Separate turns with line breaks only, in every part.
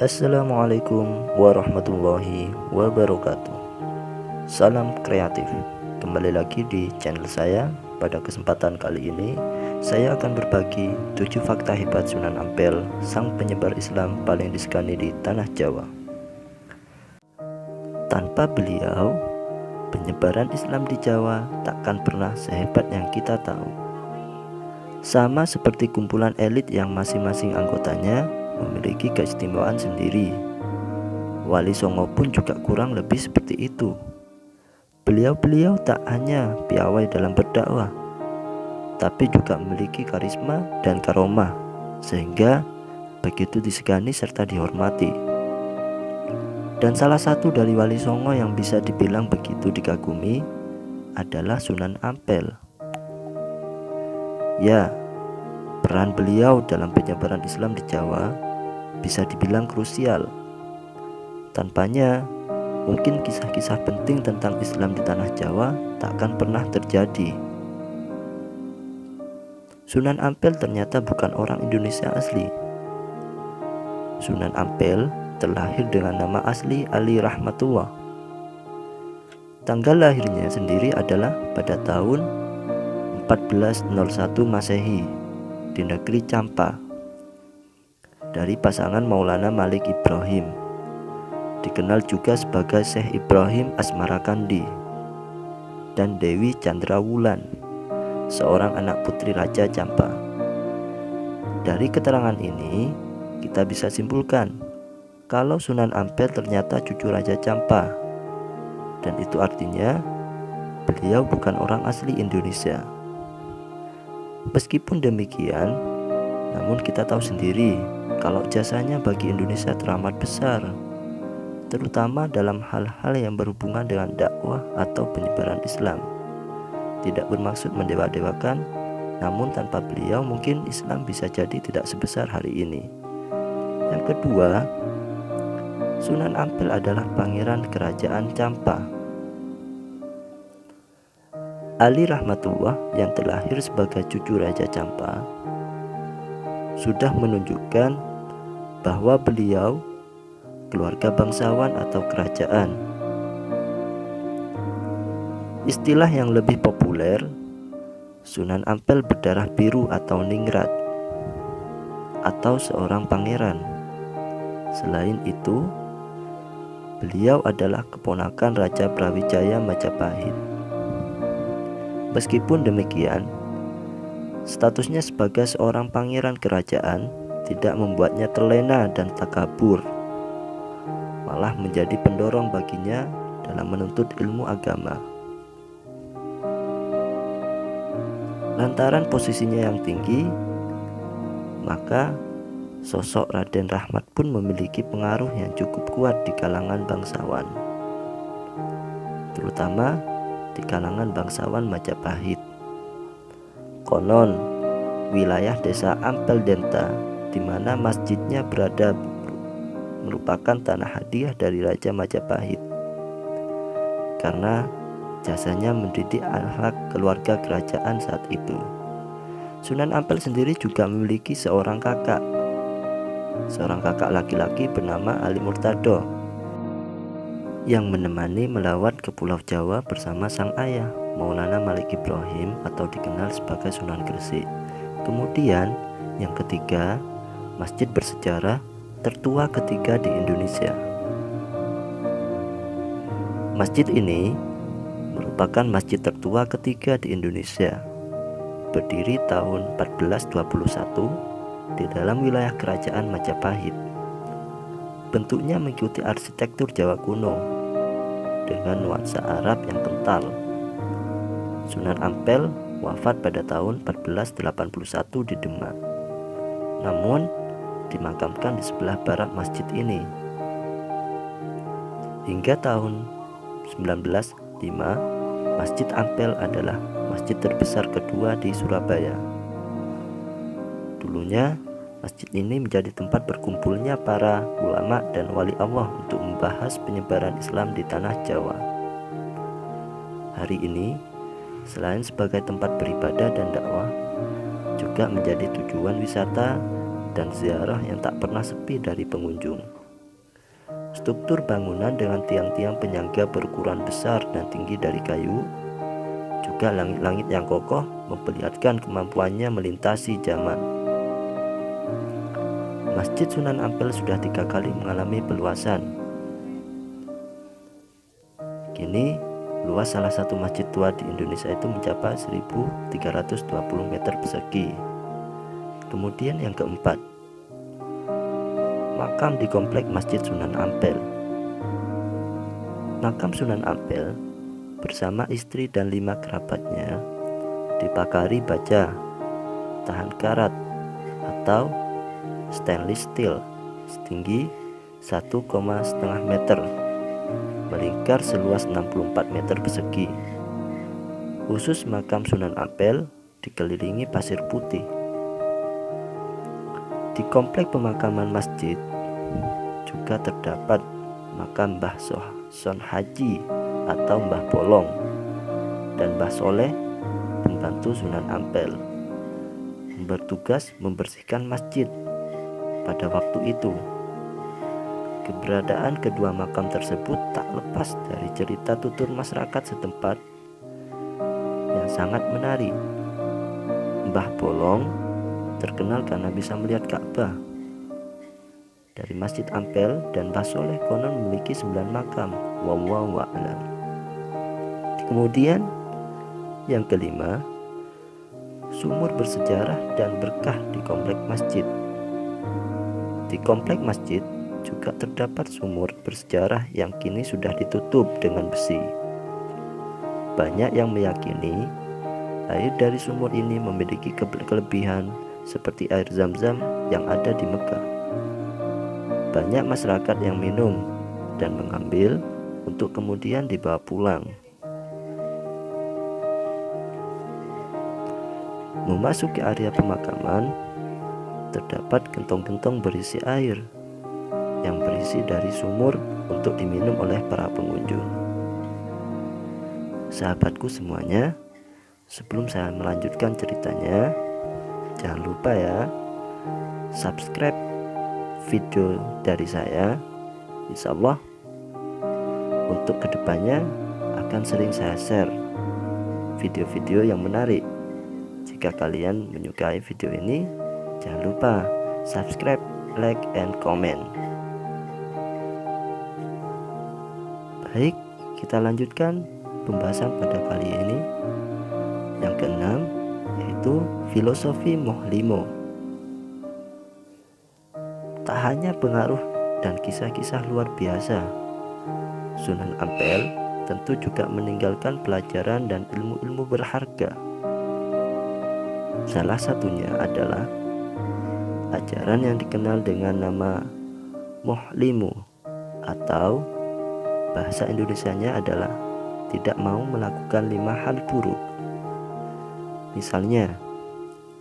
Assalamualaikum warahmatullahi wabarakatuh. Salam kreatif. Kembali lagi di channel saya. Pada kesempatan kali ini saya akan berbagi 7 fakta hebat Sunan Ampel, sang penyebar Islam paling disegani di tanah Jawa. Tanpa beliau, penyebaran Islam di Jawa takkan pernah sehebat yang kita tahu. Sama seperti kumpulan elit yang masing-masing anggotanya memiliki keistimewaan sendiri, Wali Songo pun juga kurang lebih seperti itu. Beliau tak hanya piawai dalam berdakwah, tapi juga memiliki karisma dan karomah, sehingga begitu disegani serta dihormati. Dan salah satu dari Wali Songo yang bisa dibilang begitu dikagumi adalah Sunan Ampel. Ya, peran beliau dalam penyebaran Islam di Jawa bisa dibilang krusial. Tanpanya, mungkin kisah-kisah penting tentang Islam di tanah Jawa tak akan pernah terjadi. Sunan Ampel ternyata bukan orang Indonesia asli. Sunan Ampel terlahir dengan nama asli Ali Rahmatullah. Tanggal lahirnya sendiri adalah pada tahun 1401 Masehi di negeri Campa, dari pasangan Maulana Malik Ibrahim, dikenal juga sebagai Syekh Ibrahim Asmarakandi, dan Dewi Chandrawulan, seorang anak putri Raja Campa. Dari keterangan ini kita bisa simpulkan kalau Sunan Ampel ternyata cucu Raja Campa, dan itu artinya beliau bukan orang asli Indonesia. Meskipun demikian, namun kita tahu sendiri kalau jasanya bagi Indonesia teramat besar, terutama dalam hal-hal yang berhubungan dengan dakwah atau penyebaran Islam. Tidak bermaksud mendewa-dewakan, namun tanpa beliau mungkin Islam bisa jadi tidak sebesar hari ini. Yang kedua, Sunan Ampel adalah pangeran kerajaan Campa. Ali Rahmatullah yang terlahir sebagai cucu Raja Campa sudah menunjukkan bahwa beliau keluarga bangsawan atau kerajaan. Istilah yang lebih populer, Sunan Ampel berdarah biru atau ningrat, atau seorang pangeran. Selain itu, beliau adalah keponakan Raja Brawijaya Majapahit. Meskipun demikian, statusnya sebagai seorang pangeran kerajaan tidak membuatnya terlena dan takabur, malah menjadi pendorong baginya dalam menuntut ilmu agama. Lantaran posisinya yang tinggi, maka sosok Raden Rahmat pun memiliki pengaruh yang cukup kuat di kalangan bangsawan, terutama di kalangan bangsawan Majapahit. Konon, wilayah desa Ampel Denta, di mana masjidnya berada, merupakan tanah hadiah dari Raja Majapahit karena jasanya mendidik anak keluarga kerajaan saat itu. Sunan Ampel sendiri juga memiliki seorang kakak laki-laki bernama Ali Murtado yang menemani melawat ke Pulau Jawa bersama sang ayah Maulana Malik Ibrahim atau dikenal sebagai Sunan Gresik. Kemudian yang ketiga, masjid bersejarah tertua ketiga di Indonesia. Masjid ini merupakan masjid tertua ketiga di Indonesia, berdiri tahun 1421 di dalam wilayah kerajaan Majapahit. Bentuknya mengikuti arsitektur Jawa kuno dengan nuansa Arab yang kental. Sunan Ampel wafat pada tahun 1481 di Demak, namun dimakamkan di sebelah barat masjid ini. Hingga tahun 1905, Masjid Ampel adalah masjid terbesar kedua di Surabaya. Dulunya, masjid ini menjadi tempat berkumpulnya para ulama dan wali Allah untuk membahas penyebaran Islam di tanah Jawa. Hari ini, selain sebagai tempat beribadah dan dakwah, juga menjadi tujuan wisata dan ziarah yang tak pernah sepi dari pengunjung. Struktur bangunan dengan tiang-tiang penyangga berukuran besar dan tinggi dari kayu, juga langit-langit yang kokoh memperlihatkan kemampuannya melintasi zaman. Masjid Sunan Ampel sudah 3 kali mengalami peluasan. Kini, luas salah satu masjid tua di Indonesia itu mencapai 1.320 meter persegi. Kemudian yang keempat, makam di komplek Masjid Sunan Ampel. Makam Sunan Ampel bersama istri dan 5 kerabatnya dipagari baja, tahan karat atau stainless steel setinggi 1,5 meter, melingkar seluas 64 meter persegi. Khusus makam Sunan Ampel dikelilingi pasir putih. Di komplek pemakaman masjid juga terdapat makam Mbah Son Haji atau Mbah Bolong dan Mbah Soleh, pembantu Sunan Ampel, bertugas membersihkan masjid pada waktu itu. Keberadaan kedua makam tersebut tak lepas dari cerita tutur masyarakat setempat yang sangat menarik. Mbah Bolong terkenal karena bisa melihat Ka'bah. Dari Masjid Ampel dan Mbah Soleh konon memiliki 9 makam. Wallahu a'lam. Kemudian yang kelima, sumur bersejarah dan berkah di komplek masjid. Di komplek masjid juga terdapat sumur bersejarah yang kini sudah ditutup dengan besi. Banyak yang meyakini air dari sumur ini memiliki kelebihan seperti air Zam-Zam yang ada di Mekah. Banyak masyarakat yang minum dan mengambil untuk kemudian dibawa pulang. Memasuki area pemakaman, terdapat gentong-gentong berisi air yang berisi dari sumur untuk diminum oleh para pengunjung. Sahabatku semuanya, sebelum saya melanjutkan ceritanya, jangan lupa ya, subscribe video dari saya. Insya Allah untuk kedepannya akan sering saya share video-video yang menarik. Jika kalian menyukai video ini, jangan lupa subscribe, like, and comment. Baik, kita lanjutkan pembahasan pada kali ini. Yang keenam, yaitu filosofi Moh Limo. Tak hanya pengaruh dan kisah-kisah luar biasa, Sunan Ampel tentu juga meninggalkan pelajaran dan ilmu-ilmu berharga. Salah satunya adalah ajaran yang dikenal dengan nama Moh Limo, atau bahasa Indonesianya adalah tidak mau melakukan 5 hal buruk. Misalnya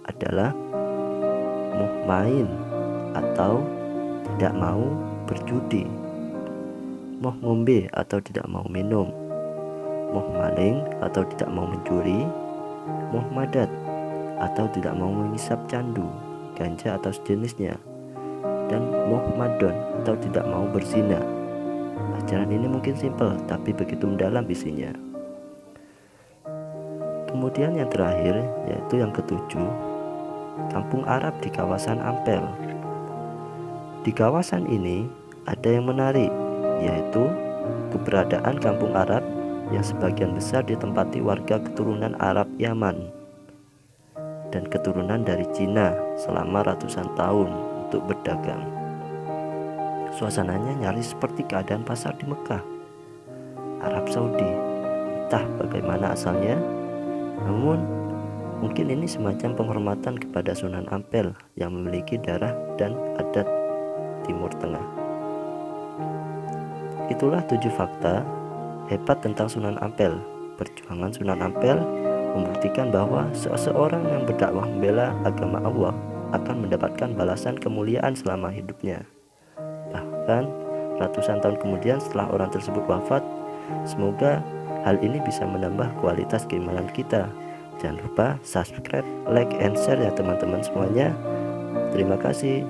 adalah moh main atau tidak mau berjudi, moh ngombe atau tidak mau minum, moh maling atau tidak mau mencuri, moh madat atau tidak mau mengisap candu, ganja atau sejenisnya, dan moh madon atau tidak mau berzina. Ajaran ini mungkin simpel tapi begitu mendalam isinya. Kemudian yang terakhir, yaitu yang ketujuh, kampung Arab di kawasan Ampel. Di kawasan ini ada yang menarik, yaitu keberadaan kampung Arab yang sebagian besar ditempati warga keturunan Arab Yaman dan keturunan dari Cina selama ratusan tahun untuk berdagang. Suasananya nyaris seperti keadaan pasar di Mekah, Arab Saudi. Entah bagaimana asalnya, namun mungkin ini semacam penghormatan kepada Sunan Ampel yang memiliki darah dan adat Timur Tengah. Itulah 7 fakta hebat tentang Sunan Ampel. Perjuangan Sunan Ampel membuktikan bahwa seseorang yang berdakwah membela agama Allah akan mendapatkan balasan kemuliaan selama hidupnya. Bahkan ratusan tahun kemudian setelah orang tersebut wafat, semoga hal ini bisa menambah kualitas keimanan kita. Jangan lupa subscribe, like, and share ya teman-teman semuanya. Terima kasih.